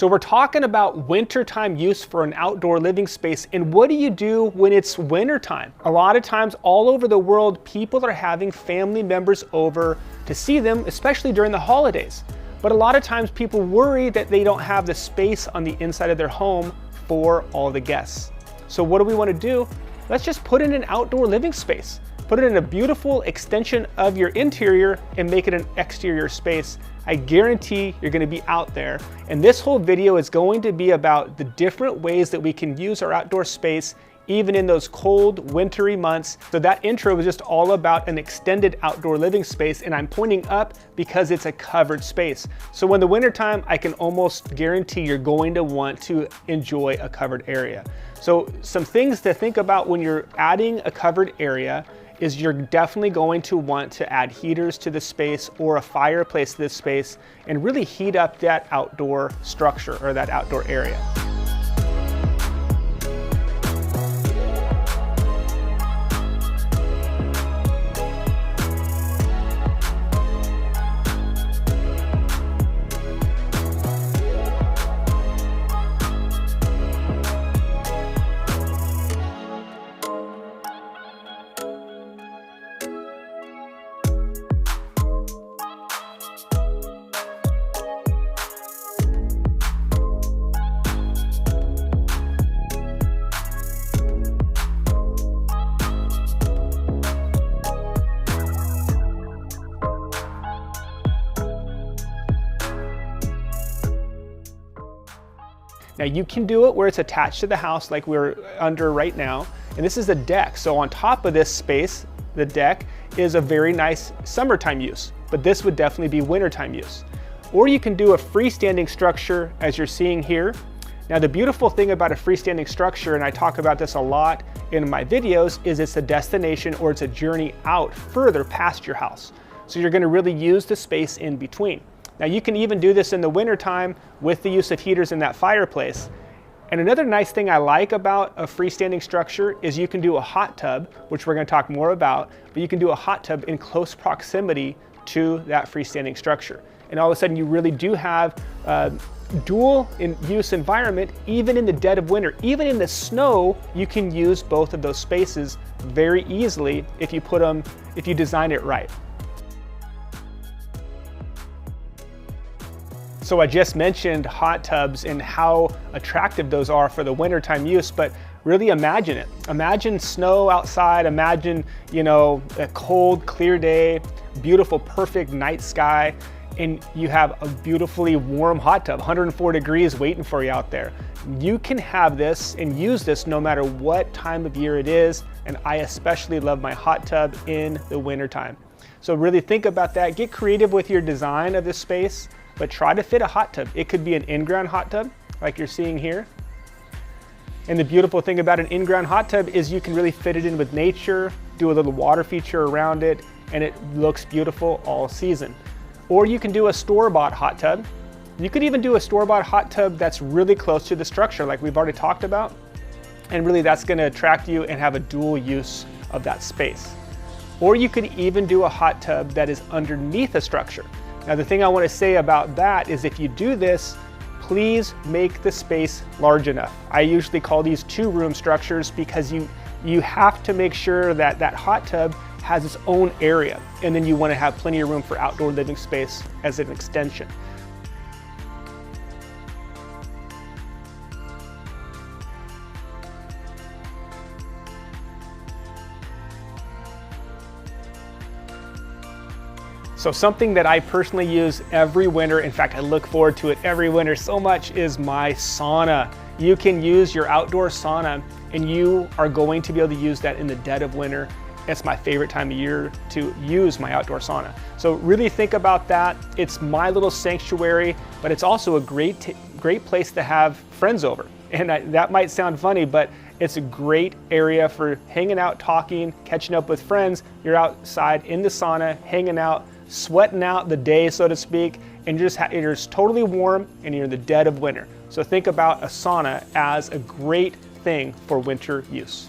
So we're talking about wintertime use for an outdoor living space, and what do you do when it's wintertime? A lot of times all over the world, people are having family members over to see them, especially during the holidays. But a lot of times people worry that they don't have the space on the inside of their home for all the guests. So what do we want to do? Let's just put in an outdoor living space. Put it in a beautiful extension of your interior and make it an exterior space. I guarantee you're going to be out there. And this whole video is going to be about the different ways that we can use our outdoor space even in those cold, wintry months. So that intro was just all about an extended outdoor living space, and I'm pointing up because it's a covered space. So in the wintertime, I can almost guarantee you're going to want to enjoy a covered area. So some things to think about when you're adding a covered area is you're definitely going to want to add heaters to the space or a fireplace to this space and really heat up that outdoor structure or that outdoor area. Now you can do it where it's attached to the house like we're under right now. And this is the deck. So on top of this space, the deck is a very nice summertime use, but this would definitely be wintertime use. Or you can do a freestanding structure as you're seeing here. Now the beautiful thing about a freestanding structure, and I talk about this a lot in my videos, is it's a destination or it's a journey out further past your house. So you're gonna really use the space in between. Now you can even do this in the wintertime with the use of heaters in that fireplace. And another nice thing I like about a freestanding structure is you can do a hot tub, which we're going to talk more about, but you can do a hot tub in close proximity to that freestanding structure. And all of a sudden you really do have a dual use environment, even in the dead of winter. Even in the snow, you can use both of those spaces very easily if you design it right. So I just mentioned hot tubs and how attractive those are for the wintertime use, but really imagine it. Imagine snow outside, imagine, a cold, clear day, beautiful, perfect night sky, and you have a beautifully warm hot tub, 104 degrees waiting for you out there. You can have this and use this no matter what time of year it is, and I especially love my hot tub in the wintertime. So really think about that. Get creative with your design of this space, but try to fit a hot tub. It could be an in-ground hot tub like you're seeing here. And the beautiful thing about an in-ground hot tub is you can really fit it in with nature, do a little water feature around it, and it looks beautiful all season. Or you can do a store-bought hot tub. You could even do a store-bought hot tub that's really close to the structure like we've already talked about. And really that's gonna attract you and have a dual use of that space. Or you could even do a hot tub that is underneath a structure. Now the thing I want to say about that is if you do this, please make the space large enough. I usually call these 2-room structures because you have to make sure that that hot tub has its own area, and then you want to have plenty of room for outdoor living space as an extension. So something that I personally use every winter, in fact I look forward to it every winter so much, is my sauna. You can use your outdoor sauna and you are going to be able to use that in the dead of winter. It's my favorite time of year to use my outdoor sauna. So really think about that. It's my little sanctuary, but it's also a great place to have friends over. And that might sound funny, but it's a great area for hanging out, talking, catching up with friends. You're outside in the sauna, hanging out, sweating out the day, so to speak, and you're just totally warm and you're in the dead of winter. So think about a sauna as a great thing for winter use.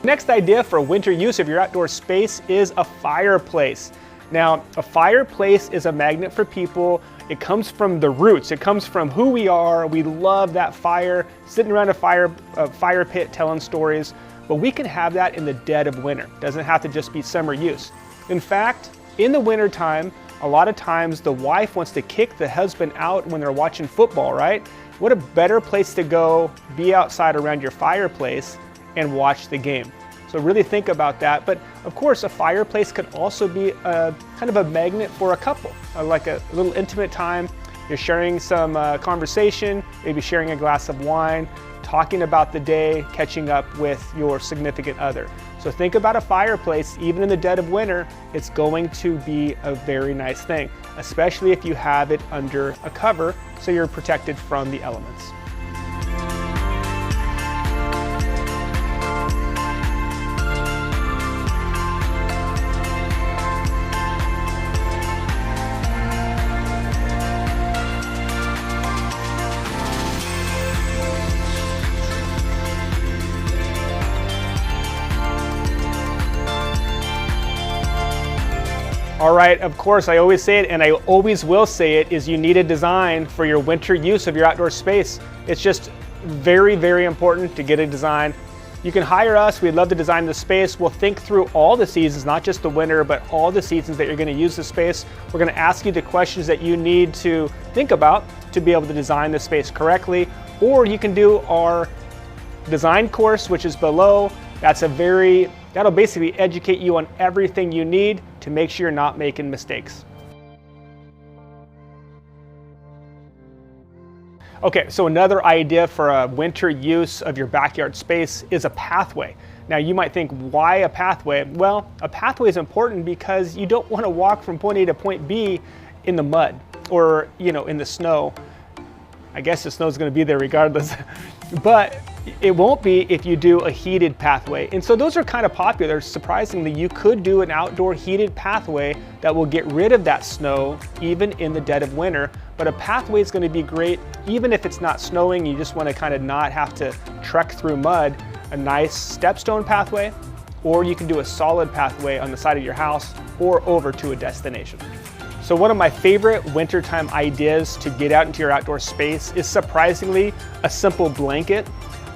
Next idea for winter use of your outdoor space is a fireplace. Now, a fireplace is a magnet for people. It comes from the roots. It comes from who we are. We love that fire, sitting around a fire pit telling stories. But we can have that in the dead of winter. It doesn't have to just be summer use. In fact, in the winter time, a lot of times the wife wants to kick the husband out when they're watching football, right? What a better place to go, be outside around your fireplace and watch the game. So really think about that. But of course, a fireplace could also be a kind of a magnet for a couple, like a little intimate time. You're sharing some conversation, maybe sharing a glass of wine, talking about the day, catching up with your significant other. So think about a fireplace. Even in the dead of winter, it's going to be a very nice thing, especially if you have it under a cover so you're protected from the elements. All right, of course, I always say it and I always will say it, is you need a design for your winter use of your outdoor space. It's just very, very important to get a design. You can hire us. We'd love to design the space. We'll think through all the seasons, not just the winter, but all the seasons that you're going to use the space. We're going to ask you the questions that you need to think about to be able to design the space correctly. Or you can do our design course, which is below. That'll basically educate you on everything you need to make sure you're not making mistakes. Okay, so another idea for a winter use of your backyard space is a pathway. Now you might think, why a pathway? Well, a pathway is important because you don't want to walk from point A to point B in the mud or, in the snow. I guess the snow is going to be there regardless, but it won't be if you do a heated pathway. And so those are kind of popular. Surprisingly, you could do an outdoor heated pathway that will get rid of that snow even in the dead of winter. But a pathway is going to be great even if it's not snowing. You just want to kind of not have to trek through mud. A nice stepstone pathway, or you can do a solid pathway on the side of your house or over to a destination. So one of my favorite wintertime ideas to get out into your outdoor space is surprisingly a simple blanket.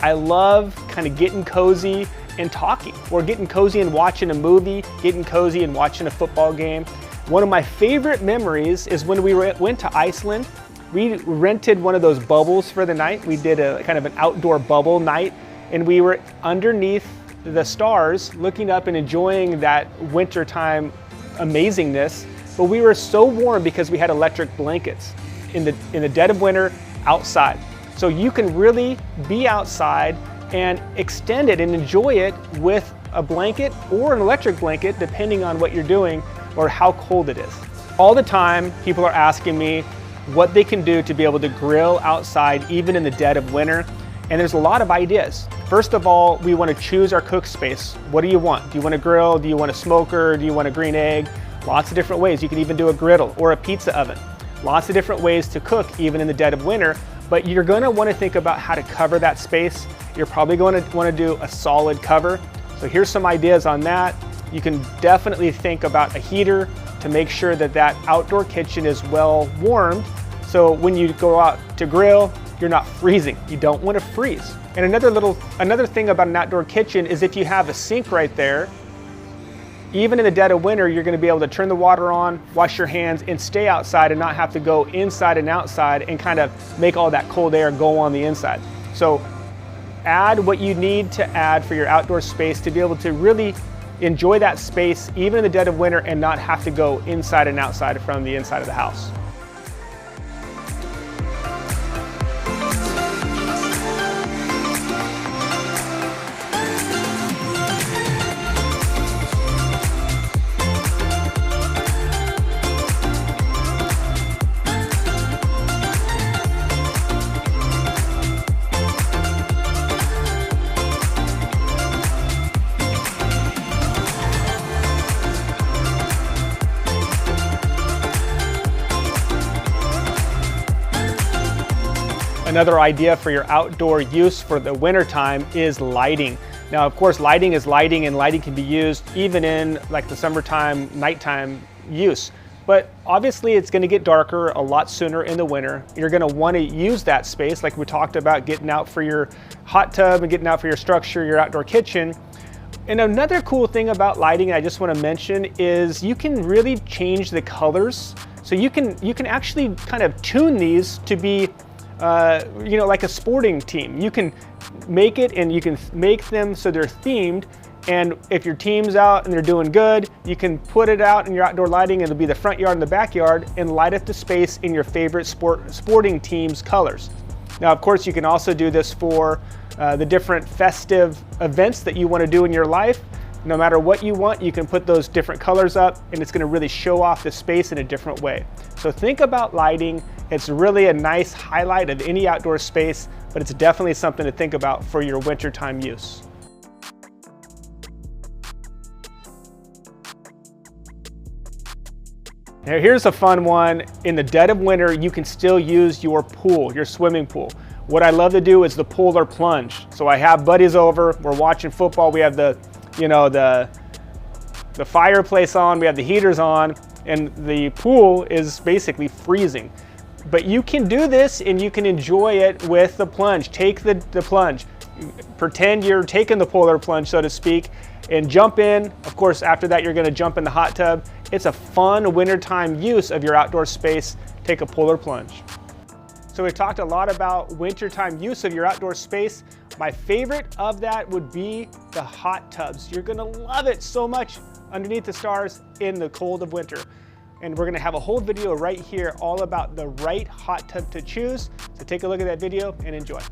I love kind of getting cozy and talking, or getting cozy and watching a movie, getting cozy and watching a football game. One of my favorite memories is when we went to Iceland. We rented one of those bubbles for the night. We did a kind of an outdoor bubble night, and we were underneath the stars looking up and enjoying that wintertime amazingness. But we were so warm because we had electric blankets in the dead of winter outside. So you can really be outside and extend it and enjoy it with a blanket or an electric blanket, depending on what you're doing or how cold it is. All the time, people are asking me what they can do to be able to grill outside even in the dead of winter. And there's a lot of ideas. First of all, we want to choose our cook space. What do you want? Do you want a grill? Do you want a smoker? Do you want a green egg? Lots of different ways. You can even do a griddle or a pizza oven. Lots of different ways to cook even in the dead of winter, but you're going to want to think about how to cover that space. You're probably going to want to do a solid cover. So here's some ideas on that. You can definitely think about a heater to make sure that that outdoor kitchen is well warmed. So when you go out to grill, you're not freezing. You don't want to freeze. And another thing about an outdoor kitchen is if you have a sink right there, even in the dead of winter, you're going to be able to turn the water on, wash your hands, and stay outside and not have to go inside and outside and kind of make all that cold air go on the inside. So add what you need to add for your outdoor space to be able to really enjoy that space even in the dead of winter and not have to go inside and outside from the inside of the house. Another idea for your outdoor use for the winter time is lighting. Now, of course, lighting is lighting, and lighting can be used even in like the summertime, nighttime use. But obviously it's going to get darker a lot sooner in the winter. You're going to want to use that space like we talked about, getting out for your hot tub and getting out for your structure, your outdoor kitchen. And another cool thing about lighting I just want to mention is you can really change the colors. So you can actually kind of tune these to be you know, like a sporting team. You can make it, and you can make them so they're themed. And if your team's out and they're doing good, you can put it out in your outdoor lighting, and it'll be the front yard and the backyard, and light up the space in your favorite sporting team's colors. Now, of course, you can also do this for the different festive events that you want to do in your life. No matter what you want, you can put those different colors up, and it's going to really show off the space in a different way. So think about lighting. It's really a nice highlight of any outdoor space, but it's definitely something to think about for your wintertime use. Now here's a fun one. In the dead of winter, you can still use your pool, your swimming pool. What I love to do is the polar plunge. So I have buddies over, we're watching football, we have the fireplace on, we have the heaters on, and the pool is basically freezing. But you can do this and you can enjoy it with the plunge. Take the plunge. Pretend you're taking the polar plunge, so to speak, and jump in. Of course, after that, you're going to jump in the hot tub. It's a fun wintertime use of your outdoor space. Take a polar plunge. So we've talked a lot about wintertime use of your outdoor space. My favorite of that would be the hot tubs. You're going to love it so much underneath the stars in the cold of winter. And we're going to have a whole video right here all about the right hot tub to choose. So take a look at that video and enjoy.